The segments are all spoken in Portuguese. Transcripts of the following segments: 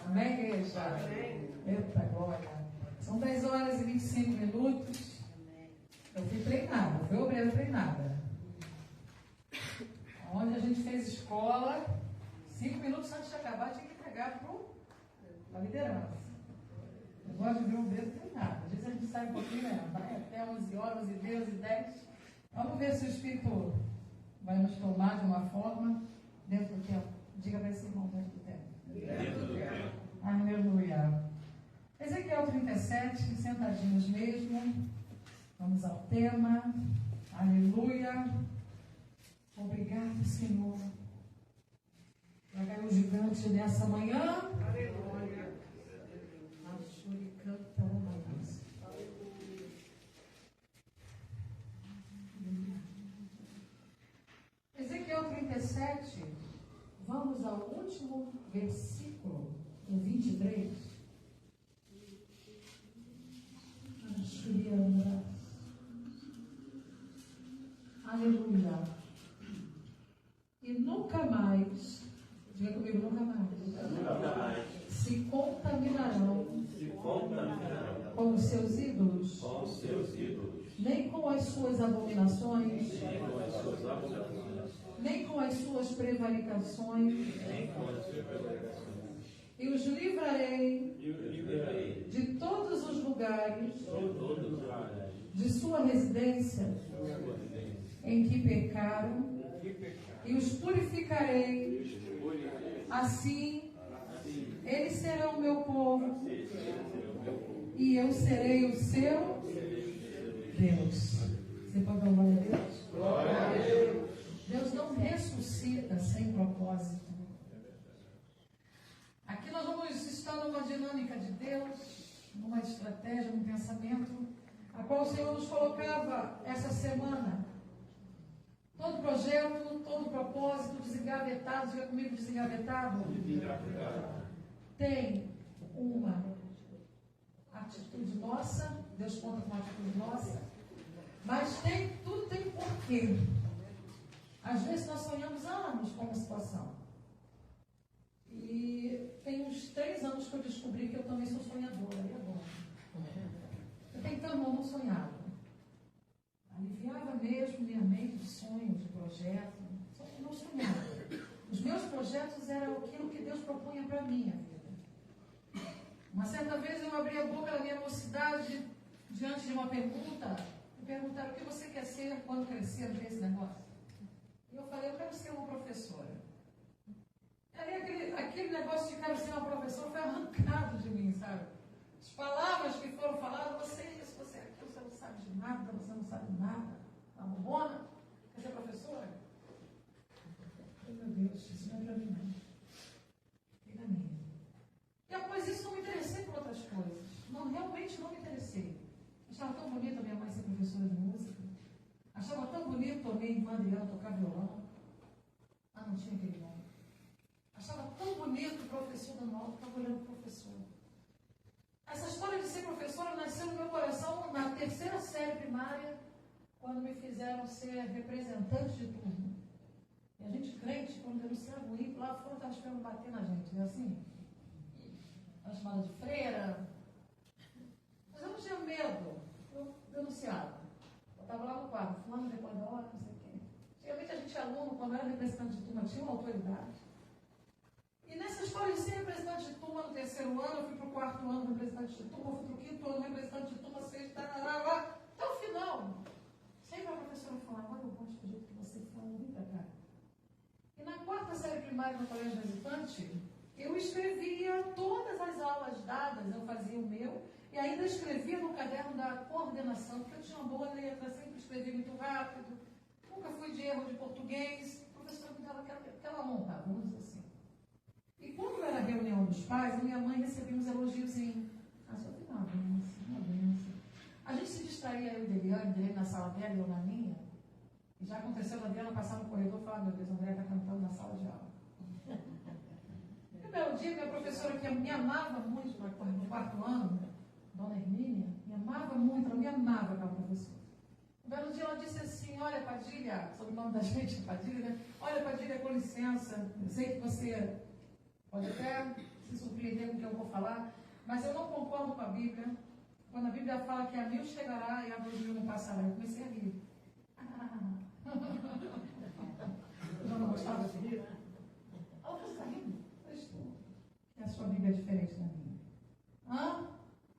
Amém, igreja? Eita, glória. São 10 horas e 25 minutos. Eu fui treinada, fui obreira treinada. Onde a gente fez escola, 5 minutos antes de acabar, tinha que entregar para a liderança. Eu gosto de ver obreiro treinado. Às vezes a gente sai um pouquinho, né? Vai até 11 horas, 11 e 10. Vamos ver se o Espírito vai nos tomar de uma forma dentro do tempo. Diga para esse irmão, dentro do tempo. Dentro do tempo. Aleluia. Ezequiel 37, sentadinhos mesmo. Vamos ao tema. Aleluia. Obrigado, Senhor. Vai cair o gigante nessa manhã. Aleluia. Ezequiel 37, vamos ao último versículo, o 23. Aleluia. E nunca mais, diga comigo, nunca mais, se contaminarão com os seus ídolos, nem com as suas abominações, nem com as suas prevaricações, e os livrarei de todos os lugares de sua residência em que pecaram, e os purificarei. Assim, eles serão o meu povo, e eu serei o seu Deus. Você pode dar glória a Deus? Glória a Deus. Deus não ressuscita sem propósito. Aqui nós vamos estar numa dinâmica de Deus, numa estratégia, num pensamento, a qual o Senhor nos colocava essa semana. Todo projeto, todo propósito desengavetado, diga comigo, desengavetado, tem uma atitude nossa, Deus conta com uma atitude nossa, mas tudo tem um porquê. Às vezes nós sonhamos há anos com uma situação. E tem uns 3 anos que eu descobri que eu também sou sonhadora. E agora? Até então eu não sonhava. Aliviava mesmo minha mente de sonhos, de projetos. Só que não sonhava. Os meus projetos eram aquilo que Deus propunha para a minha vida. Uma certa vez eu abri a boca na minha mocidade diante de uma pergunta. Me perguntaram: o que você quer ser quando crescer nesse negócio? E eu falei: eu quero ser uma professora. Aí aquele negócio de quero ser uma professora foi arrancado de mim, sabe? As palavras que foram faladas: você é isso, você é aquilo, você não sabe de nada, você não sabe nada. A bombona, quer ser professora? Ai, meu Deus, isso não é para mim, não. Fica minha. E após isso não me interessei por outras coisas. Não, realmente não me interessei. Achava tão bonita a minha mãe ser professora de música. Achava tão bonito a minha irmã Adriana tocar violão. Ah, não tinha aquele nome. Achava tão bonito o professor da nova, estava olhando o professor. Essa história de ser professora nasceu no meu coração na 3ª série primária, quando me fizeram ser representante de turma. E a gente crente, quando denunciava o ímpio, lá fora estava esperando bater na gente, não é assim? Era chamada de freira. Mas eu não tinha medo, eu denunciava. Eu estava lá no quadro, fulano depois da hora, não sei o quê. Antigamente a gente aluno, quando era representante de turma, tinha uma autoridade. E nessa história de ser representante de turma no 3º ano, eu fui para o 4º ano representante de turma, eu fui para o 5º ano representante de turma, 6, lá, até o final. Sempre a professora falava: olha, eu gosto do jeito que você fala, vem para cá. E na 4ª série primária no colégio visitante, eu escrevia todas as aulas dadas, eu fazia o meu, e ainda escrevia no caderno da coordenação, porque eu tinha uma boa letra, sempre escrevia muito rápido, nunca fui de erro de português, a professora me dava aquela honra, vamos dizer assim. E quando era a reunião dos pais, a minha mãe recebia uns elogiozinhos. Ah, só tem uma benção, uma benção. A gente se distraía, eu e Deliane na sala dela e eu na minha. E já aconteceu da Adriana passar no corredor e falar: meu Deus, a André está cantando na sala de aula. E um belo dia, minha professora, que me amava muito no 4º ano, Dona Hermínia, me amava muito, ela me amava, aquela professora. Um belo dia ela disse assim: olha, Padilha, sob o nome da gente, Padilha, né? Olha, Padilha, com licença, eu sei que você Pode até se surpreender com o que eu vou falar, mas eu não concordo com a Bíblia. Quando a Bíblia fala que a 1000 chegará e a 2000 não passará, eu comecei a rir. Eu não gostava de rir. Ela está rindo. A sua Bíblia é diferente da minha.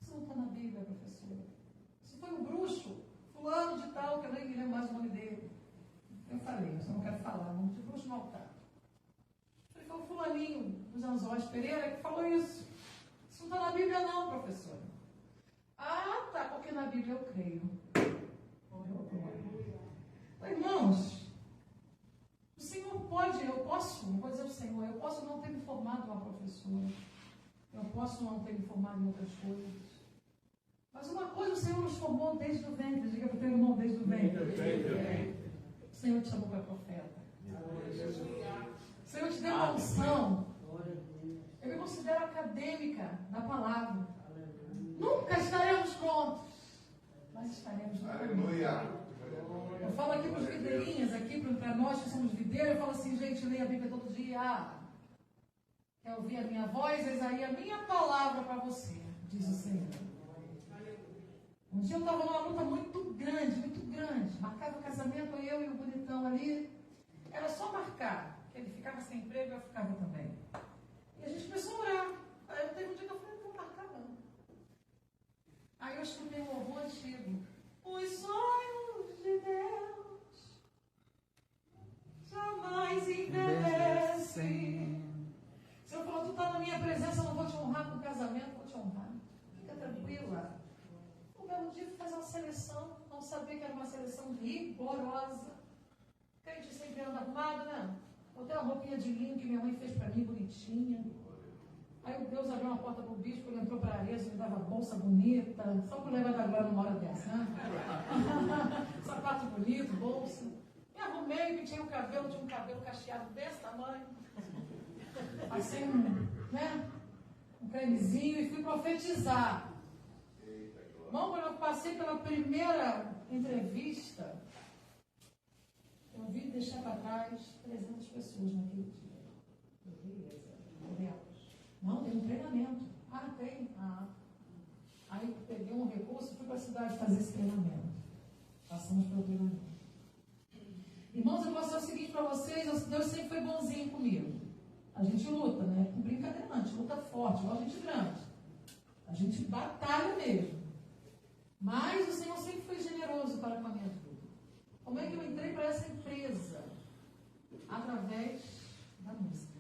Isso não está na Bíblia, professora. Isso foi um bruxo, fulano de tal, que eu nem me lembro mais o nome dele. Eu falei, eu só não quero falar, o nome de bruxo não está. Foi o fulaninho dos Anzóis Pereira que falou isso. Isso não está na Bíblia não, professora. Tá, porque na Bíblia eu creio. Irmãos, o Senhor pode, eu posso, vou dizer ao Senhor, eu posso não ter me formado uma professora, eu posso não ter me formado em outras coisas, mas uma coisa o Senhor nos formou desde o ventre, diga para o teu irmão desde o ventre. O Senhor te chamou para profeta. O Senhor te deu uma unção. Eu me considero acadêmica da palavra. Nunca estaremos prontos, mas estaremos no caminho. Eu falo aqui para os videirinhas, aqui para nós que somos videiros, eu falo assim, gente, leia a Bíblia todo dia. Quer ouvir a minha voz? Eis aí a minha palavra para você, diz o Senhor. Um dia eu estava numa luta muito grande. Marcava o casamento, eu e o bonitão ali. Era só marcar. Ele ficava sem emprego, eu ficava também. E a gente começou a orar. Aí eu teve um dia que eu falei, não vou marcar não. Aí eu escutei um louvor antigo. Os sonhos de Deus jamais envelhecem. O Senhor falou, tu está na minha presença, eu não vou te honrar com o casamento, vou te honrar. Fica tranquila. Um belo dia fui fazer uma seleção, não sabia que era uma seleção rigorosa. Crente sempre anda arrumado, né? Botei uma roupinha de linho que minha mãe fez para mim, bonitinha. Aí o Deus abriu uma porta para o bispo, ele entrou para a Arezzo, me dava bolsa bonita, só para levar da glória numa hora dessa, né? Sapato bonito, bolsa. Me arrumei, pintei o cabelo, tinha um cabelo cacheado desse tamanho. Passei um cremezinho e fui profetizar. Irmão, quando eu passei pela primeira entrevista, eu vim deixar para trás 300 pessoas naquele dia. Beleza, não, tem um treinamento. Tem. Aí peguei um recurso e fui para a cidade fazer esse treinamento. Passamos pelo treinamento. Irmãos, eu vou dizer o seguinte para vocês, Deus sempre foi bonzinho comigo. A gente luta, né? Com brincadeira não, a gente luta forte, igual a gente grande. A gente batalha mesmo. Mas o Senhor sempre foi generoso para com a minha vida. Como é que eu entrei para essa empresa? Através da música.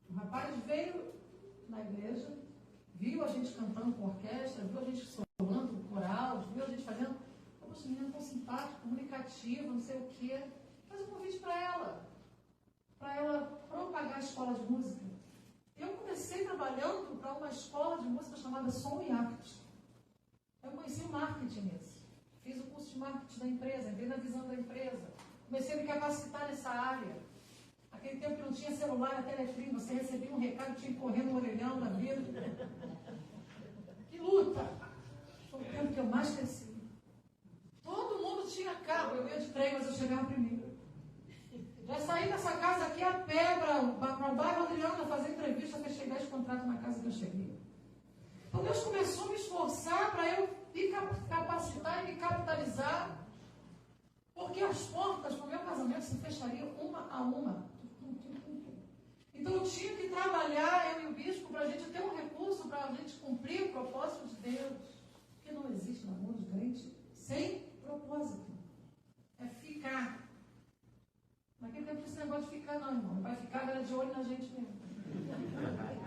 O rapaz veio na igreja, viu a gente cantando com orquestra, viu a gente solando com coral, viu a gente fazendo. Poxa, menina tão simpática, comunicativa, não sei o quê. Faz um convite para ela propagar a escola de música. Eu comecei trabalhando para uma escola de música chamada Som e Arte. Eu conheci o marketing nisso. Fiz o curso de marketing da empresa, entrei na visão da empresa. Comecei a me capacitar nessa área. Aquele tempo que não tinha celular, a teletrim, você recebia um recado, tinha que correr no orelhão da vida. Que luta! Foi o tempo que eu mais cresci. Todo mundo tinha carro, eu ia de trem, mas eu chegava primeiro. Já saí dessa casa aqui a pé para o bairro Adriana fazer entrevista, fechei 10 contratos na casa que eu cheguei. Então Deus começou a me esforçar para eu me capacitar e me capitalizar, porque as portas para o meu casamento se fechariam uma a uma. Então eu tinha que trabalhar, eu e o bispo, para a gente ter um recurso, para a gente cumprir o propósito de Deus. Porque não existe namoro de crente sem propósito. É ficar. Naquele tempo esse negócio de ficar não, irmão. Meu pai ficava, era de olho na gente mesmo.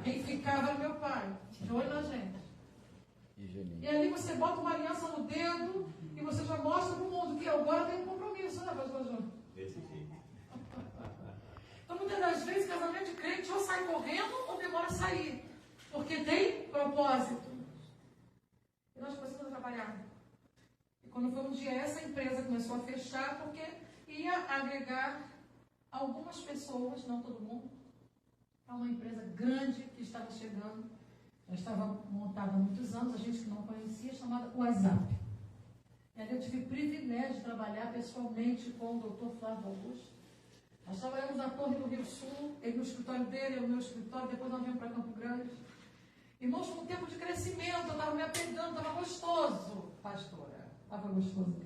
Quem ficava era meu pai, de olho na gente. E ali você bota uma aliança no dedo e você já mostra para o mundo que agora tem um compromisso, né, pastor João? Desse jeito. Então, muitas das vezes, casamento de crente ou sai correndo ou demora a sair. Porque tem propósito. E nós começamos a trabalhar. E quando foi um dia, essa empresa começou a fechar porque ia agregar algumas pessoas, não todo mundo, a uma empresa grande que estava chegando. Já estava montada há muitos anos, a gente que não conhecia, chamada WhatsApp. E ali eu tive o privilégio de trabalhar pessoalmente com o Dr. Flávio Augusto. Nós trabalhamos na Torre do Rio Sul, ele no escritório dele, eu no meu escritório, depois nós viemos para Campo Grande. Irmãos, com um tempo de crescimento, eu estava me apegando, estava gostoso, pastora. Estava gostoso.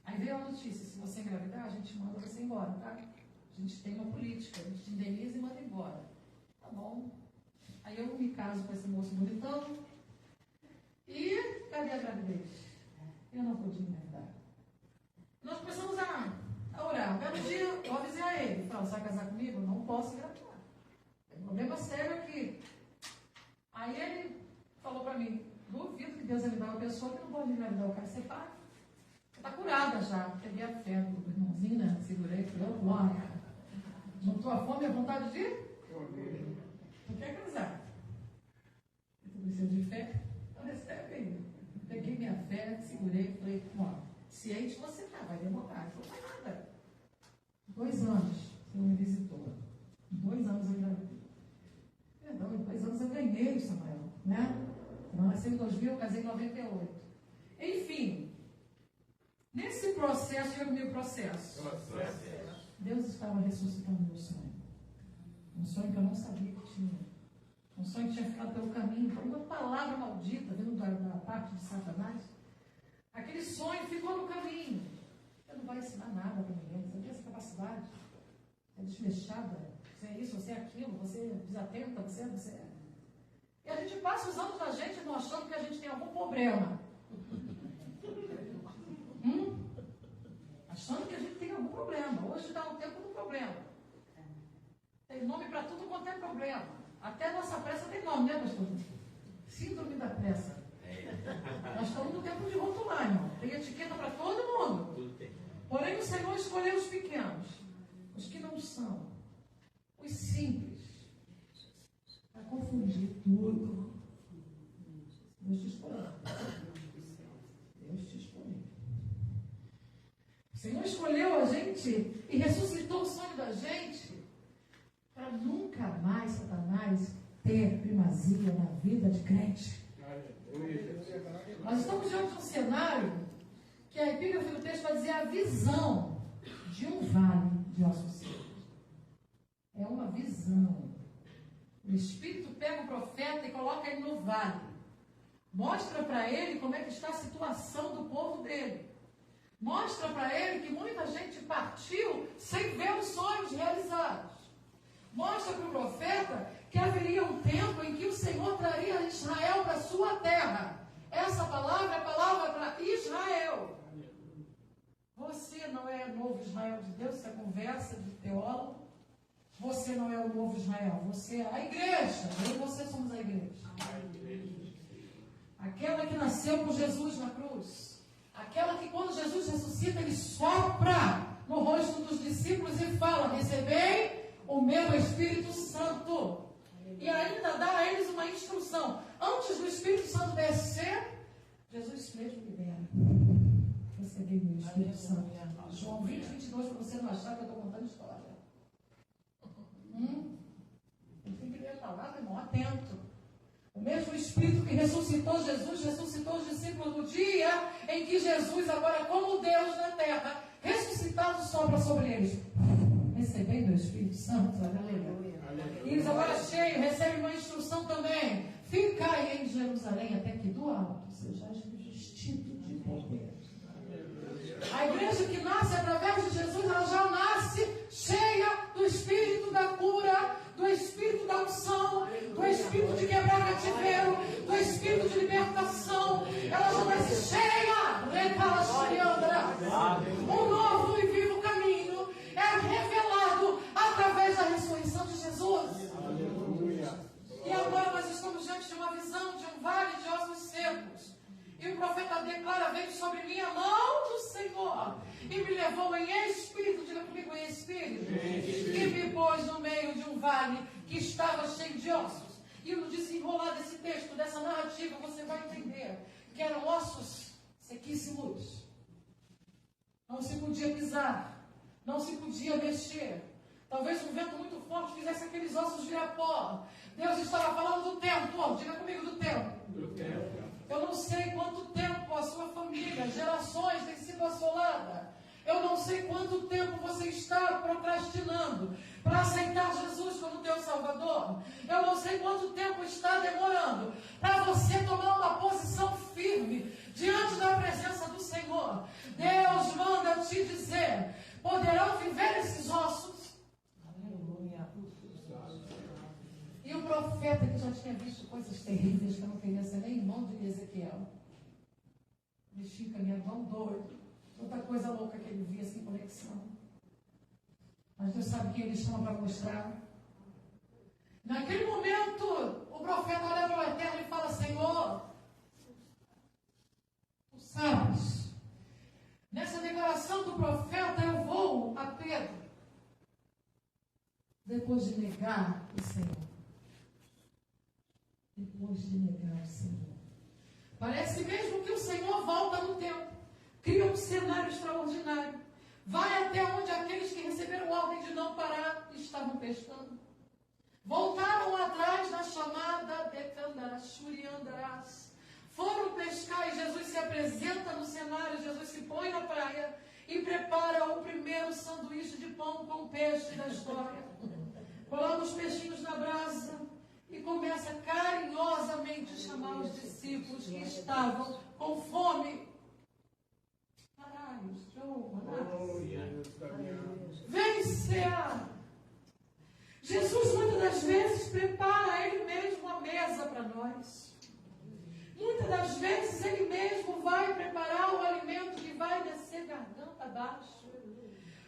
Aí veio a notícia, se você engravidar, a gente manda você embora, tá? A gente tem uma política, a gente te indeniza e manda embora. Tá bom. Aí eu me caso com esse moço bonitão. E cadê a gravidez? Eu não podia engravidar. Nós começamos a orar. Um belo dia, eu avisei a ele. Falei, você vai casar comigo? Eu não posso engravidar. O problema sério é que... Aí ele falou para mim, duvido que Deus vai me dar uma pessoa que não pode engravidar. O cara, você está curada já. Peguei a fé do irmãozinho, né? Segurei, falei, glória. Juntou a fome e a vontade de... Tu quer casar? Tu precisa de fé? Então recebe aí. Peguei minha fé, segurei, falei, ó, ciente você tá, vai demorar. Não foi nada. 2 anos, você me visitou. 2 anos eu engravidei. Perdão, em 2 anos eu ganhei o Samuel, né? Eu nasci em 2000, eu casei em 98. Enfim, nesse processo, eu vi o processo. Deus estava ressuscitando meu sonho. Um sonho que eu não sabia que tinha. Um sonho que tinha ficado pelo caminho, por uma palavra maldita vindo da parte de Satanás. Aquele sonho ficou no caminho. Você não vai ensinar nada para ninguém. Você tem essa capacidade. Você é desleixada. Você é isso, você é aquilo. Você é desatenta, você é. E a gente passa os anos da gente mostrando que a gente tem algum problema. Achando que a gente tem algum problema. Hoje está o tempo do problema. Tem nome para tudo quanto é problema. Até a nossa pressa tem nome, né, pastor? Síndrome da pressa. Nós estamos no tempo de rotular, irmão. Tem etiqueta para todo mundo. Porém, o Senhor escolheu os pequenos, os que não são, os simples, para confundir tudo. Deus te escolheu. Deus te escolheu. O Senhor escolheu a gente e ressuscitou o sonho da gente para nunca mais Satanás ter primazia na vida de crente. Nós estamos diante de um cenário que a epígrafe do texto vai dizer a visão de um vale de ossos secos. É uma visão. O Espírito pega o profeta e coloca ele no vale. Mostra para ele como é que está a situação do povo dele. Mostra para ele que muita gente partiu sem ver os sonhos realizados. Mostra para o profeta que haveria um tempo em que o Senhor traria Israel para a sua terra. Essa palavra é a palavra para Israel. Você não é o novo Israel de Deus, isso é conversa de teólogo. Você não é o novo Israel, você é a igreja. Eu e você somos a igreja. Aquela que nasceu com Jesus na cruz. Aquela que quando Jesus ressuscita, ele sopra no rosto dos discípulos e fala, recebei o meu Espírito Santo. E ainda dá a eles uma instrução. Antes do Espírito Santo descer, Jesus mesmo libera. Recebi o meu Espírito Santo. João 20, 22, para você não achar que eu estou contando história. Eu tenho que ler a palavra, irmão, atento. O mesmo Espírito que ressuscitou Jesus, ressuscitou os discípulos no dia em que Jesus, agora como Deus na terra, ressuscitado, sopra sobre eles. Recebendo o Espírito Santo, aleluia. E eles agora cheios, recebem uma instrução também. Ficai em Jerusalém até que do alto sejais revestido de poder. A igreja que nasce através de Jesus, ela já nasce cheia do Espírito da cura, do Espírito da unção, do Espírito de quebrar cativeiro, do Espírito de libertação. Ela já nasce cheia, um novo e vivo caminho é revelado através da ressurreição de Jesus. Aleluia. E agora nós estamos diante de uma visão de um vale de ossos secos. E o profeta declara, veio sobre mim a mão do Senhor e me levou em espírito, diga comigo, em espírito, e me pôs no meio de um vale que estava cheio de ossos. E no desenrolar desse texto, dessa narrativa, você vai entender que eram ossos sequíssimos. Não se podia pisar, não se podia mexer. Talvez um vento muito forte fizesse aqueles ossos virar pó. Deus estava falando do tempo, diga comigo, do tempo. Do tempo. Eu não sei quanto tempo a sua família, gerações, tem sido assolada. Eu não sei quanto tempo você está procrastinando para aceitar Jesus como teu Salvador. Eu não sei quanto tempo está demorando para você tomar uma posição firme diante da presença do Senhor. Deus manda te dizer: poderão viver esses ossos? Aleluia. E o profeta, que já tinha visto coisas terríveis, que eu não queria ser nem irmão de Ezequiel, bichinho caminhão doido, outra coisa louca que ele via sem conexão. Mas Deus sabe que ele chama para mostrar. Naquele momento, o profeta olha para o Eterno e fala: Senhor, tu sabes, nessa declaração do profeta, eu vou a Pedro, depois de negar o Senhor. Depois de negar o Senhor. Parece mesmo que o Senhor volta no tempo, cria um cenário extraordinário, vai até onde aqueles que receberam ordem de não parar estavam pescando. Voltaram atrás na chamada de Candarachuriandarás. Foram pescar e Jesus se apresenta no cenário. Jesus se põe na praia e prepara o primeiro sanduíche de pão com peixe da história. Coloca os peixinhos na brasa e começa carinhosamente a chamar os discípulos que estavam com fome. Vem cear. Jesus muitas das vezes prepara Ele mesmo a mesa para nós. Muitas das vezes Ele mesmo vai preparar o alimento que vai descer garganta abaixo.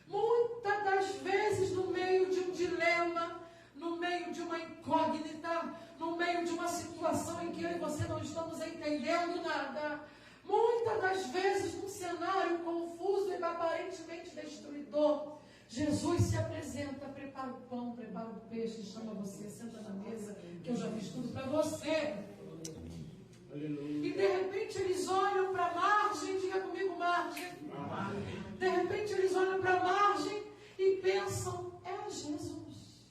Muitas das vezes no meio de um dilema, no meio de uma incógnita, no meio de uma situação em que eu e você não estamos entendendo nada. Muitas das vezes num cenário confuso e aparentemente destruidor, Jesus se apresenta, prepara o pão, prepara o peixe, chama você, senta na mesa, que eu já fiz tudo para você. Aleluia. E de repente eles olham para a margem, diga comigo, margem. De repente eles olham para a margem e pensam: é Jesus.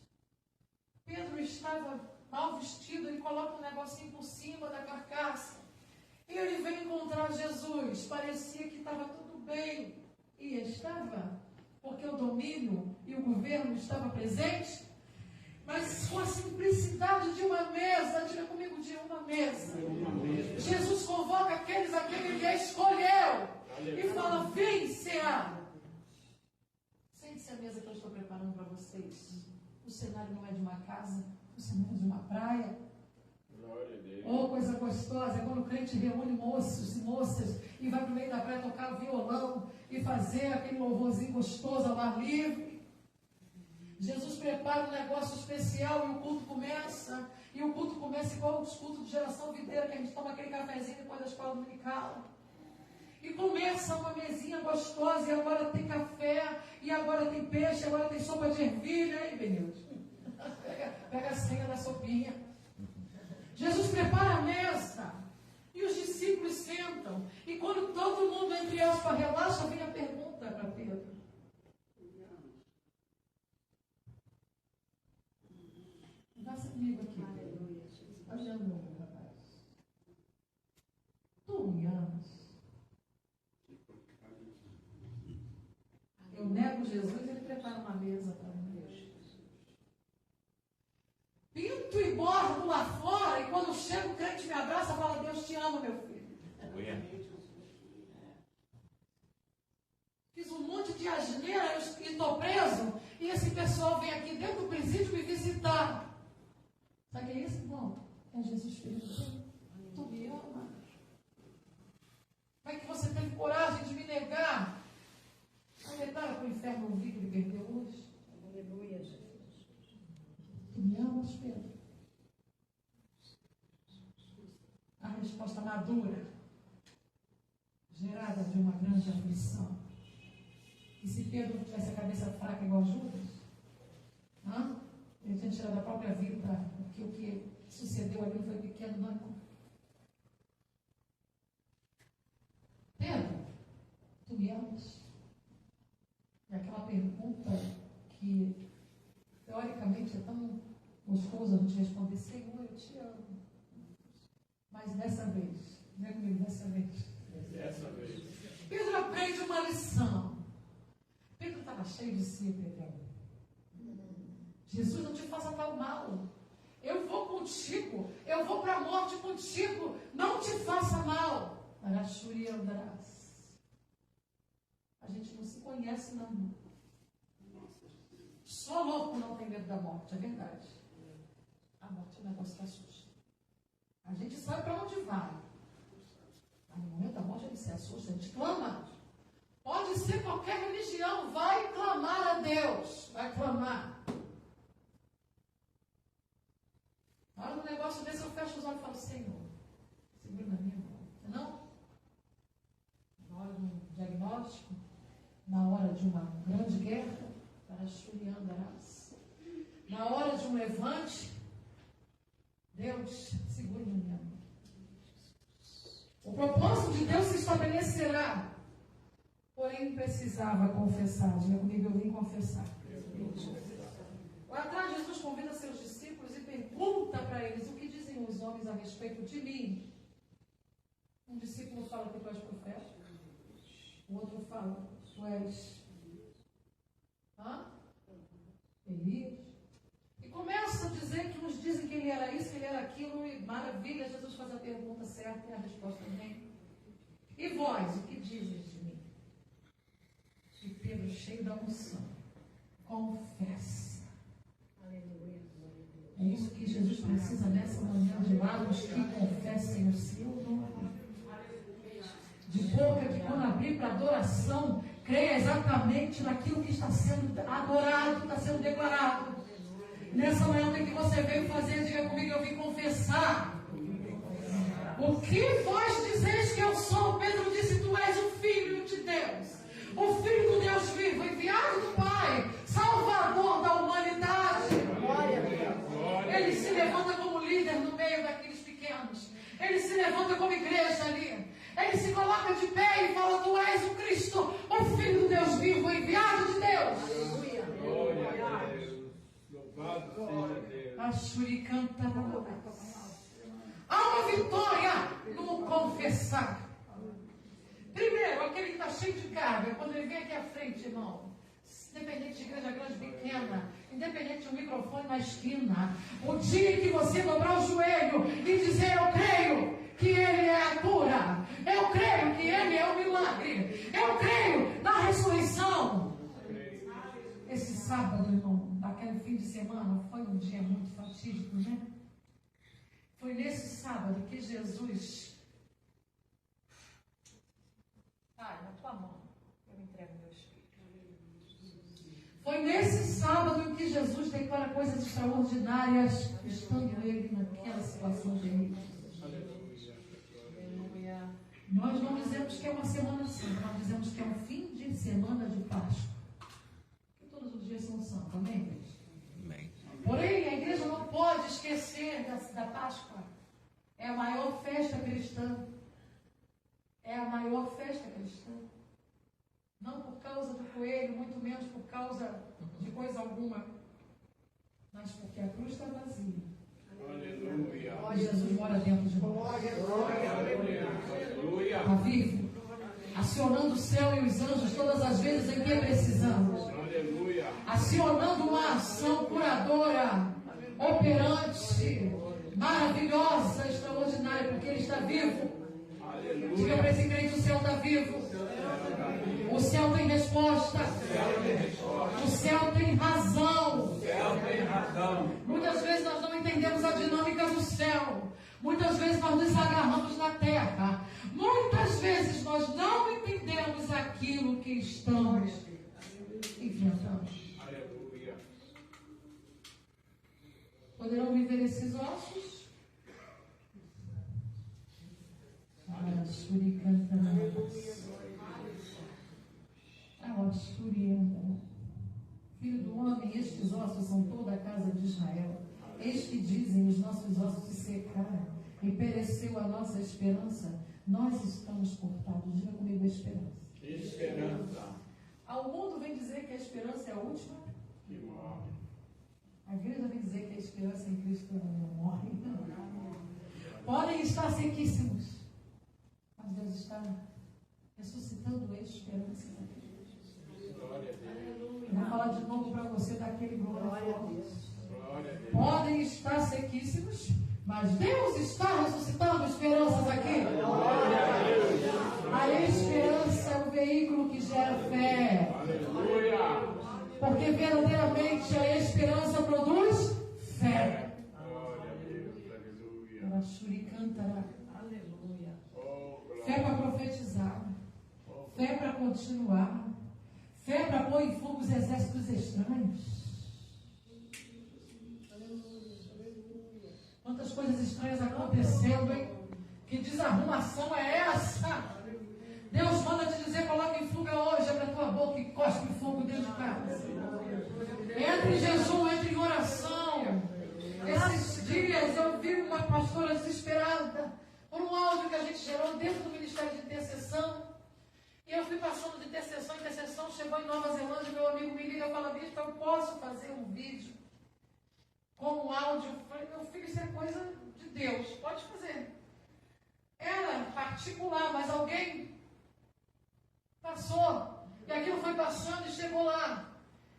Pedro estava mal vestido, ele coloca um negocinho por cima da carcaça. E ele vem encontrar Jesus. Parecia que estava tudo bem. E estava, porque o domínio e o governo estavam presentes. Mas com a simplicidade de uma mesa, diga comigo, de uma mesa. Jesus convoca aqueles a quem Ele escolheu. E fala: vem cear. Sente-se à mesa que eu estou preparando para vocês. O cenário não é de uma casa, o cenário é de uma praia. Oh, coisa gostosa, é quando o crente reúne moços e moças e vai para o meio da praia tocar violão e fazer aquele louvorzinho gostoso ao ar livre. Jesus prepara um negócio especial e o culto começa. E o culto começa igual os cultos de geração videira, que a gente toma aquele cafezinho depois da escola dominical. E começa uma mesinha gostosa, e agora tem café, e agora tem peixe, agora tem sopa de ervilha. Aí, Benilde, pega a senha da sopinha. Jesus prepara a mesa e os discípulos sentam. E quando todo mundo, entre aspas, relaxa, vem a pergunta para Pedro: conversa comigo aqui. Olhando, rapaz. Tu me amas? Eu nego Jesus, ele prepara uma mesa para mim. Pinto e bordo lá fora, e quando chega o crente me abraça e fala: Deus te ama, meu filho. Fiz um monte de asneira e estou preso, e esse pessoal vem aqui dentro do presídio me visitar. Sabe o que é isso, irmão? É Jesus, filho de Deus. Tu me ama. Como é que você teve coragem de me negar? A medalha para o inferno ouvir que ele perdeu hoje. Aleluia, Jesus. Tu me amas, Pedro? A resposta madura, gerada de uma grande aflição. E se Pedro tivesse a cabeça fraca igual Judas, ele tinha tirado a própria vida, porque o que sucedeu ali não foi pequeno, não. Pedro, tu me amas? É aquela pergunta que teoricamente é tão gostoso a gente responder: Senhor, eu te amo. Mas dessa vez, não é comigo, dessa vez. Pedro aprende uma lição. cheio de si, Pedro. Jesus, não te faça tal mal. Eu vou contigo. Eu vou para a morte contigo. Não te faça mal. Arachuri andarás. A gente não se conhece, não. Só louco não tem medo da morte, é verdade. A morte é um negócio que assusta. A gente sabe para onde vai. Mas no momento da morte a gente se assusta, a gente clama. Pode ser qualquer religião, vai clamar a Deus. Vai clamar. Na hora do negócio desse, eu fecho os olhos e falo, Senhor, segura na minha mão. Não? Na hora de um diagnóstico, na hora de uma grande guerra, para andarás. Na hora de um levante, Deus, segura na minha mão. O propósito de Deus se estabelecerá. Porém, precisava confessar. Diga comigo, eu vim confessar. Lá atrás, Jesus convida seus discípulos e pergunta para eles o que dizem os homens a respeito de mim. Um discípulo fala que tu és profeta. O outro fala, tu és Elias. E começa a dizer que uns dizem que ele era isso, que ele era aquilo, e maravilha, Jesus faz a pergunta certa e a resposta vem. E vós, o que dizes de mim? E Pedro, cheio da unção, confessa. É isso que Jesus precisa nessa manhã de lábios que confessem o seu nome. De boca que quando abrir para adoração, creia exatamente naquilo que está sendo adorado, está sendo declarado. Nessa manhã, o que você veio fazer? Diga comigo, eu vim confessar. O que vós dizeis que eu sou? Pedro disse, tu és o Filho de Deus. O Filho do Deus vivo, enviado do Pai, Salvador da humanidade. Ele se levanta como líder no meio daqueles pequenos. Ele se levanta como igreja ali. Ele se coloca de pé e fala, tu és o Cristo, o Filho do Deus vivo, enviado de Deus. Glória a Deus. Louvado seja Deus. A Shuri canta. Há uma vitória no confessar. Primeiro, aquele que está cheio de carga, quando ele vem aqui à frente, irmão, independente de igreja grande, pequena, independente de um microfone na esquina, o dia que você dobrar o joelho e dizer, eu creio que Ele é a cura, eu creio que Ele é o milagre, eu creio na ressurreição. Esse sábado, irmão, daquele fim de semana, foi um dia muito fatídico, né? Foi nesse sábado que Jesus... na tua mão, eu entrego meu espírito. Foi nesse sábado em que Jesus declara coisas extraordinárias, estando ele naquela situação dele. Nós não dizemos que é uma semana santa, nós dizemos que é um fim de semana de Páscoa. Porque todos os dias são santos, amém, igreja? Amém. Porém, a igreja não pode esquecer da Páscoa. É a maior festa cristã. É a maior festa cristã. Não por causa do coelho, muito menos por causa de coisa alguma, mas porque a cruz está vazia. Aleluia. E Jesus mora dentro de nós. Está vivo, acionando o céu e os anjos todas as vezes em que precisamos. Aleluia. Acionando uma ação curadora, operante, maravilhosa, extraordinária, porque Ele está vivo. Diga para esse crente, o céu está vivo. O céu tem resposta. O céu tem razão. Muitas vezes nós não entendemos a dinâmica do céu. Muitas vezes nós nos agarramos na terra. Muitas vezes nós não entendemos aquilo que estamos enfrentando. Poderão viver esses ossos? Filho do homem, estes ossos são toda a casa de Israel. Eis que dizem, os nossos ossos se secaram e pereceu a nossa esperança. Nós estamos cortados. Diga comigo, esperança. Esperança. Ao mundo vem dizer que a esperança é a última. Que morre. A igreja vem dizer que a esperança em Cristo não morre. Podem estar sequíssimos, mas Deus está ressuscitando a esperança. Glória a Deus. falar de novo para você daquele glória a Deus. Glória a Deus. Podem estar sequíssimos, mas Deus está ressuscitando esperanças aqui. Glória a Deus. A esperança é o veículo que gera fé. Aleluia. Porque verdadeiramente a esperança produz fé. Glória a Deus. Aleluia. Ela canta, aleluia. Oh, glória. Fé para profetizar. Fé para continuar. Fé para pôr em fogo os exércitos estranhos. Quantas coisas estranhas acontecendo, hein? Que desarrumação é essa? Deus manda te dizer, coloca em fuga hoje, abre a tua boca e cospe fogo dentro de casa. Entre em jejum, entre em oração. Esses dias eu vi uma pastora desesperada por um áudio que a gente gerou dentro do Ministério de Intercessão. E eu fui passando de intercessão em intercessão, chegou em Nova Zelândia, meu amigo me liga e fala, bispo, eu posso fazer um vídeo com um áudio? Eu falei, meu filho, isso é coisa de Deus, pode fazer. Era particular, mas alguém passou, e aquilo foi passando e chegou lá.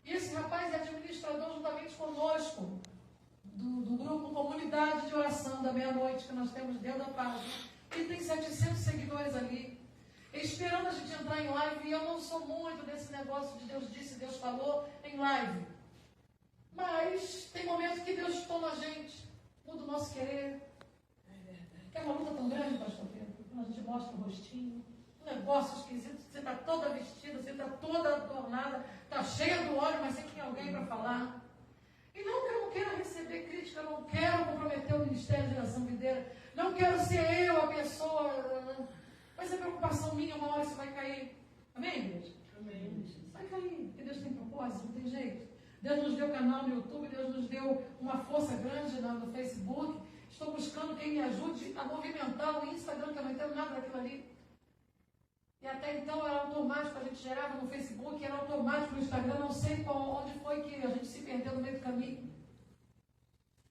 E esse rapaz é administrador juntamente conosco, do grupo Comunidade de Oração da Meia-Noite, que nós temos dentro da página. Ele tem 700 seguidores ali, esperando a gente entrar em live, e eu não sou muito desse negócio de Deus disse, Deus falou, em live. Mas tem momentos que Deus toma a gente, muda o nosso querer. É uma luta tão grande, pastor Pedro, quando a gente mostra o rostinho, um negócio esquisito, você está toda vestida, você está toda adornada, está cheia do óleo, mas sempre tem alguém para falar. E não que eu não queira receber crítica, eu não quero comprometer o Ministério de Geração Videira, não quero ser eu a pessoa, mas a preocupação minha, uma hora isso vai cair. Amém, igreja? Amém. Vai cair, porque Deus tem propósito, não tem jeito. Deus nos deu canal no YouTube, Deus nos deu uma força grande no Facebook. Estou buscando quem me ajude a movimentar o Instagram, que eu não entendo nada daquilo ali. E até então era automático, a gente gerava no Facebook, era automático no Instagram, não sei onde foi que a gente se perdeu no meio do caminho.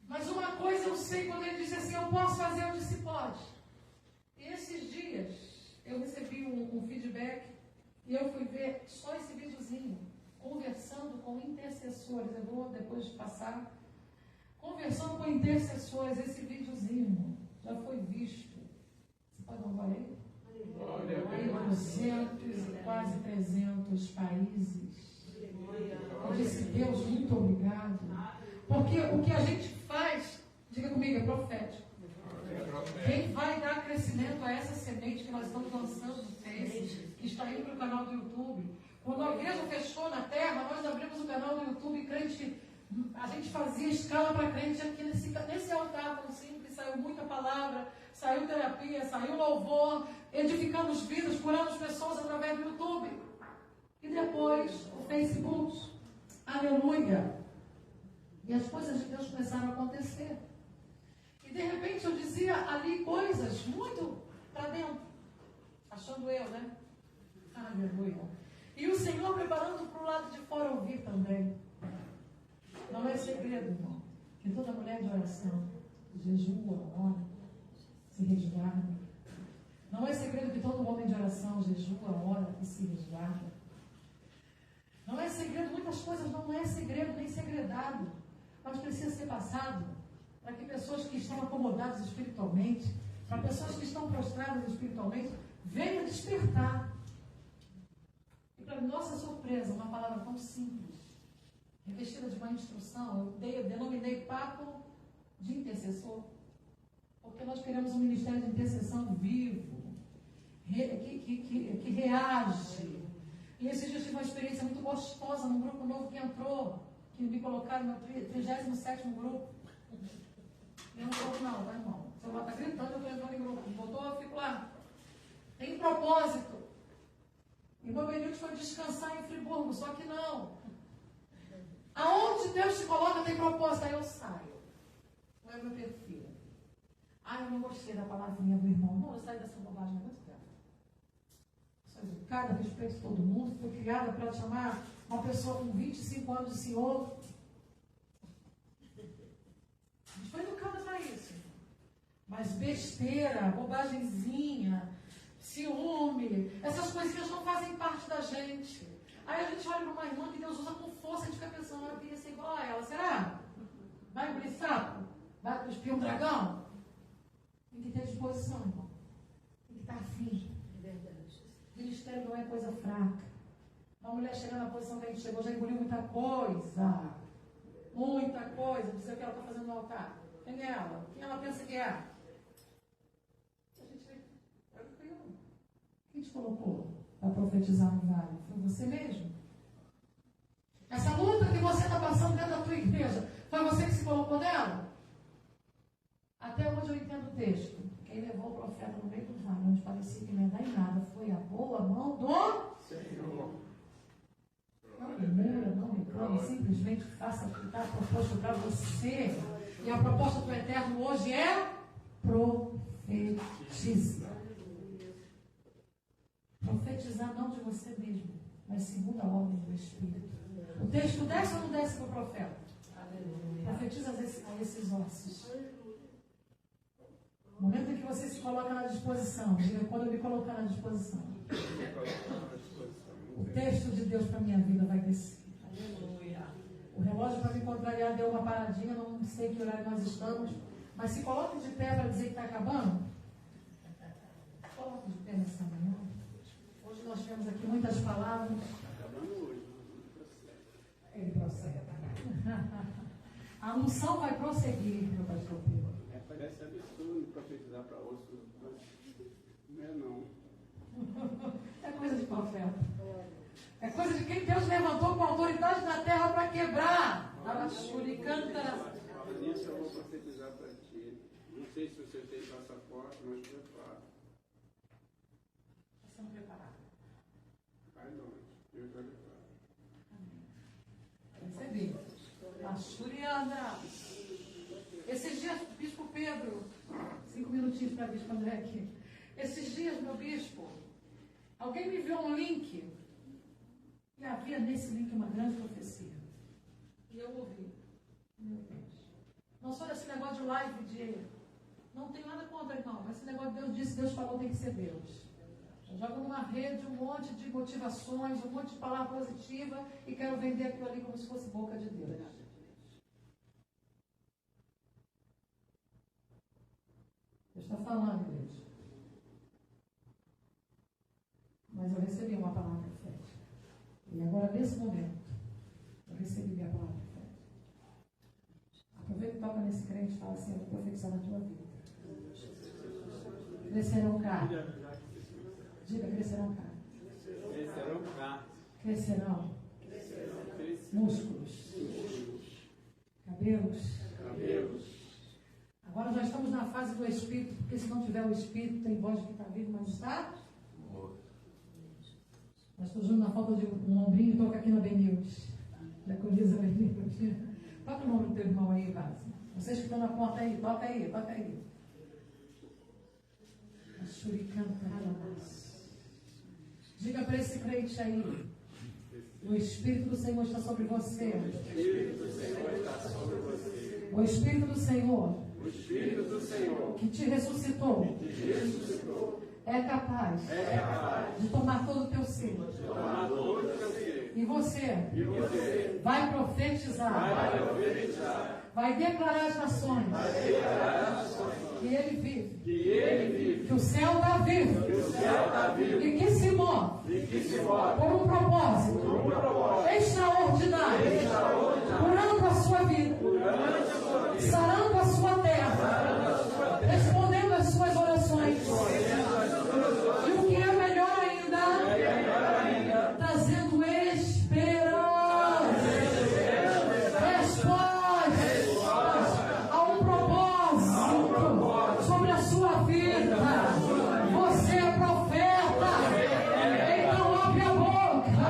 Mas uma coisa eu sei, quando ele disse assim, eu posso fazer, eu disse pode. E esses dias eu recebi um feedback e eu fui ver só esse videozinho, conversando com intercessores. Eu vou depois passar. Conversando com intercessores, esse videozinho já foi visto. Você pode dar um glória aí? Em 200, quase 300 países. Eu disse, Deus, muito obrigado. Porque o que a gente faz, diga comigo, é profético. Quem vai dar crescimento a essa semente que nós estamos lançando no Face, que está indo para o canal do YouTube. Quando a igreja fechou na terra, nós abrimos o canal do YouTube, crente, a gente fazia escala para crente aqui nesse altar tão simples, saiu muita palavra, saiu terapia, saiu louvor, edificando os vidas, curando as pessoas através do YouTube. E depois o Facebook. Aleluia! E as coisas de Deus começaram a acontecer. E de repente eu dizia ali coisas muito para dentro, achando eu, né? Aleluia! E o Senhor preparando para o lado de fora ouvir também. Não é segredo, irmão, que toda mulher de oração jejua, ora, se resguarda. Não é segredo que todo homem de oração jejua, ora e se resguarda. Não é segredo, muitas coisas não é segredo nem segredado, mas precisa ser passado para que pessoas que estão acomodadas espiritualmente, para pessoas que estão prostradas espiritualmente, venham despertar. E para nossa surpresa, uma palavra tão simples, revestida de uma instrução, eu denominei papo de intercessor, porque nós queremos um ministério de intercessão vivo, que reage. E esses dias tive uma experiência muito gostosa num grupo novo que entrou, que me colocaram no 37º grupo. Eu não estou não, tá, irmão? O celular está gritando, eu estou entrando em grupo. Botou, eu fico lá. Tem propósito. E o meu Benito foi descansar em Friburgo, só que não. Aonde Deus te coloca tem propósito, aí eu saio. Não é meu perfil. Eu não gostei da palavrinha do irmão. Não, eu saio dessa bobagem, não é muito grave. Sou educada, respeito todo mundo. Fui criada para chamar uma pessoa com 25 anos de senhor. A gente foi educada para isso. Mas besteira, bobagemzinha, ciúme, essas coisinhas não fazem parte da gente. Aí a gente olha para uma irmã que Deus usa com força, a gente fica pensando, eu queria ser igual a ela. Será? Vai engolir sapo? Vai cuspir um dragão? Tem que ter disposição, irmão. Tem que estar afim. É verdade. Ministério não é coisa fraca. Uma mulher chegando na posição que a gente chegou, já engoliu muita coisa. Muita coisa. Dizer o que ela está fazendo no altar. Quem é ela? Quem ela pensa que é? A gente quem te colocou para profetizar no vale? Foi você mesmo? Essa luta que você está passando dentro da tua igreja, foi você que se colocou nela? Até onde eu entendo o texto. Quem levou o profeta no meio do vale, onde parecia que não ia dar em nada, foi a boa mão do Senhor. Não murmura, não reclame, simplesmente faça o que está proposto para você. E a proposta do Eterno hoje é profetizar. Profetizar não de você mesmo, mas segundo a ordem do Espírito. O texto desce ou não desce para o profeta? Profetiza a esses ossos. No momento em que você se coloca na disposição, diga, quando eu me colocar na disposição, o texto de Deus para a minha vida vai descer. O relógio para me contrariar deu uma paradinha, não sei que horário nós estamos, mas se coloque de pé para dizer que está acabando. Coloque de pé nessa manhã. Hoje nós tivemos aqui muitas palavras. Ele prossegue. A unção vai prosseguir, meu pastor Pedro. Parece absurdo profetizar para outros, mas não é não. É coisa de profeta. É coisa de quem Deus levantou com autoridade na terra para quebrar. Mas isso eu vou profetizar para ti. Não sei se você tem passaporte, mas prepara. Estamos preparados. Vai longe. Eu estou preparado. Recebi. Achuriana. Esses dias, Bispo Pedro, 5 minutinhos para Bispo André aqui. Esses dias, meu bispo, alguém me enviou um link e havia nesse link uma grande profecia. E eu ouvi. Meu Deus. Não só desse negócio de live de... Não tem nada contra, irmão. Mas esse negócio de Deus disse, Deus falou, tem que ser Deus. Eu jogo numa rede um monte de motivações, um monte de palavra positiva e quero vender aquilo ali como se fosse boca de Deus. Deus está falando, igreja. Mas eu recebi uma palavra profética. E agora, nesse momento, eu recebi minha palavra profética. Aproveita e toca nesse crente e fala assim, eu vou profetizar na tua vida. Crescerão carne. Diga, crescerão carne. Crescerão carne. Crescerão músculos. Cabelos. Agora já estamos na fase do Espírito, porque se não tiver o Espírito, tem voz de que está vivo, mas está morto. Nós estamos na falta de um ombrinho, toca aqui na Benilde. Da Colisa Benilde. Toca o nome do teu irmão aí, Vaz. Vocês que estão na porta aí, toca aí, toca aí. A Shuricantaramas. Diga para esse crente aí. O Espírito do Senhor está sobre você. O Espírito do Senhor. O Espírito do Senhor que te ressuscitou, é capaz de tomar todo o teu ser. E você vai profetizar, vai declarar as nações que ele vive, que o céu está vivo e que se move por um propósito extraordinário, curando a sua vida, sarando a sua terra, respondendo às suas orações. E o que é melhor ainda, trazendo esperança, respostas a um propósito sobre a sua vida. Você é profeta, então abre a boca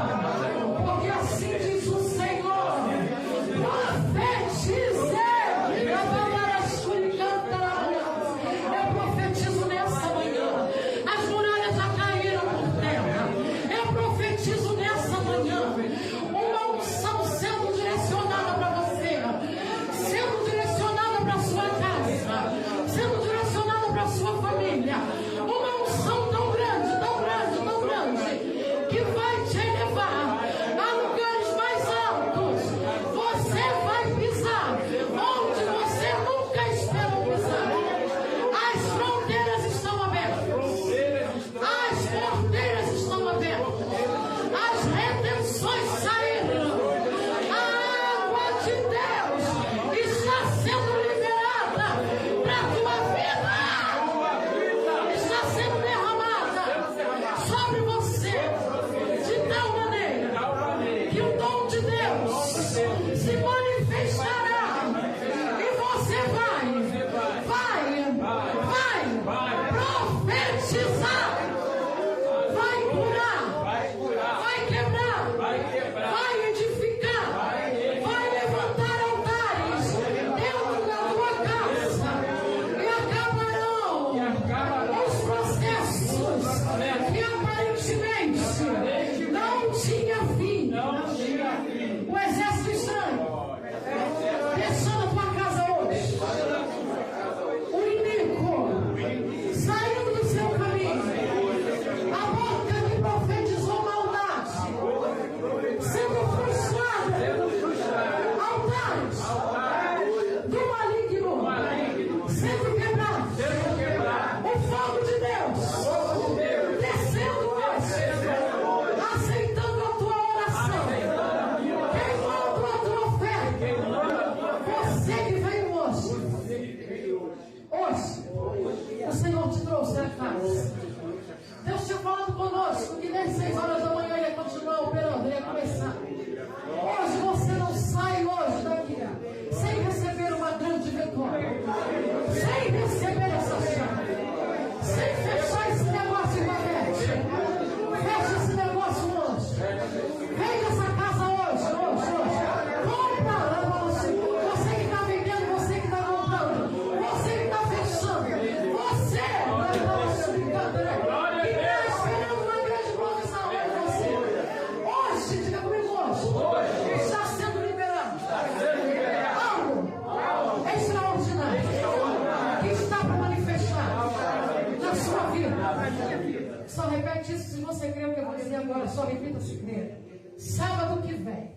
Só repete isso se você crê o que eu vou dizer agora. Só repita se crer. Sábado que vem,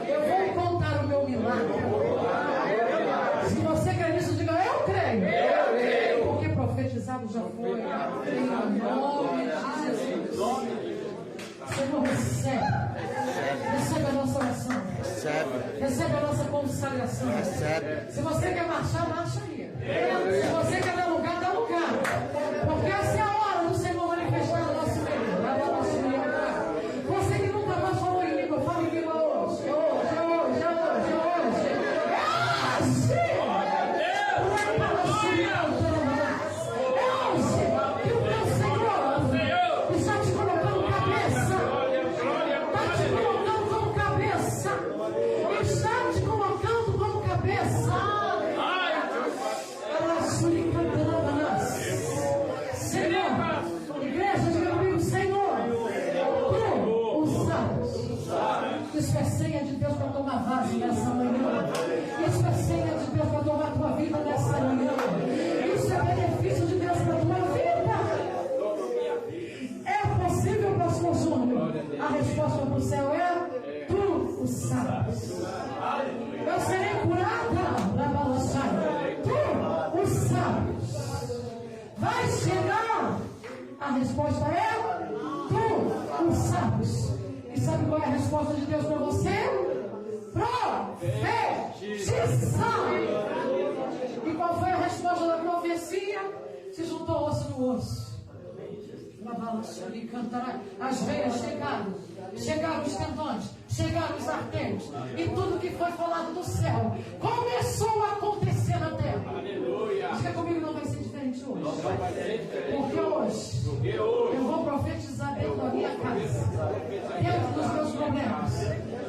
eu vou contar o meu milagre. Se você crê nisso, diga: eu creio. Porque profetizado já foi. Em nome de Jesus. Senhor, recebe a nossa oração. Recebe a nossa consagração. Se você quer marchar, marcha aí. Se você quer dar lugar, dá lugar. Porque essa é a hora do Senhor manifestar no nosso meio. Você que nunca mais falou em língua, fala em língua hoje. Isso é senha de Deus para tomar vaso nessa manhã. Isso é senha de Deus para tomar tua vida nessa manhã. Isso é benefício de Deus para tua vida. É possível, pastor Júnior? A resposta para o céu é: tu o sabes. Eu serei curada para balançar. Tu o sabes. Vai chegar. A resposta é: tu o sabes. E sabe qual é a resposta de Deus para você? Profetizar. E qual foi a resposta da profecia? Se juntou osso no osso. As veias chegaram os tendões, chegaram os artérios, e tudo que foi falado do céu começou a acontecer na terra. Diga comigo, não vai ser diferente hoje. Porque hoje eu vou profetizar dentro da minha casa, dentro dos meus problemas,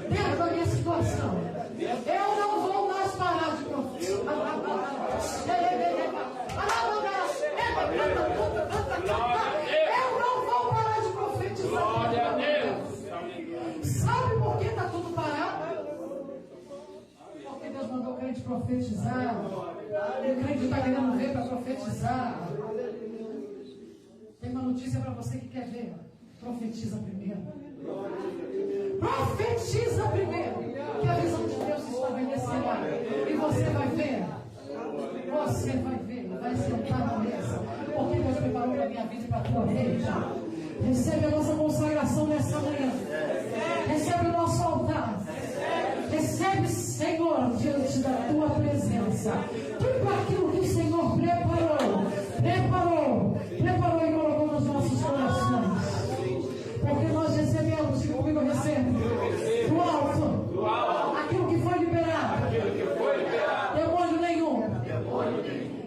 dentro da minha situação. Eu não vou mais parar de profetizar. Eu não vou parar de profetizar. Sabe por que está tudo parado? Porque Deus mandou o crente profetizar. O crente está querendo ver para profetizar. Tem uma notícia para você que quer ver. Profetiza primeiro. Profetiza primeiro. Que a visão de Deus se estabelecerá. E você vai ver. Você vai ver. Vai sentar na mesa. Porque Deus preparou para a minha vida e para a tua vida. Recebe a nossa consagração nessa manhã. Recebe o nosso altar. Recebe, Senhor, diante da tua presença, tudo aquilo que o Senhor preparou e colocou nos nossos corações. Porque nós recebemos, e comigo eu recebo, do alto, aquilo que foi liberado. Demônio nenhum,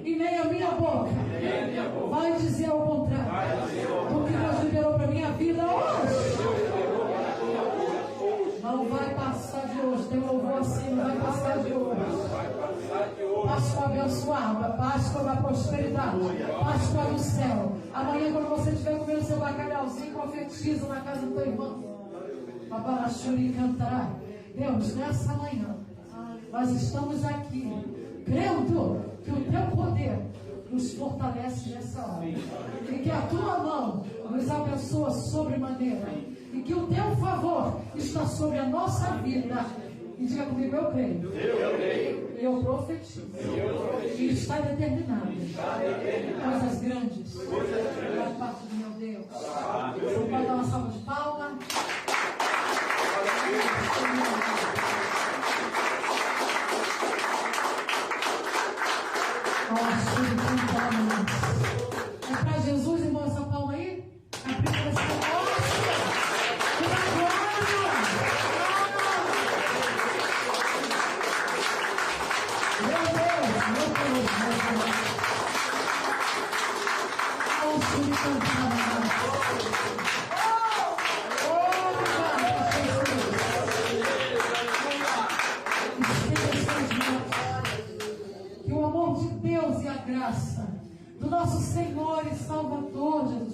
e nem a minha boca vai dizer ao contrário do que Deus liberou para a minha vida hoje. Não vai passar de hoje. Tem um louvor assim, não vai passar de hoje. Páscoa abençoada, Páscoa da prosperidade, Páscoa do céu. Amanhã, quando você estiver comendo seu bacalhauzinho, profetiza na casa do teu irmão. Paparachuri cantará. Deus, nessa manhã, nós estamos aqui, crendo que o teu poder nos fortalece nessa hora. E que a tua mão nos abençoa sobremaneira. E que o teu favor está sobre a nossa vida. E diga comigo: eu creio. E eu profetizo. E está determinado. Coisas grandes. Da parte do meu Deus. Você pode dar uma salva de palmas. É para Jesus, irmão, essa palma aí? A primeira semana. Que o amor de Deus e a graça do nosso Senhor e Salvador Jesus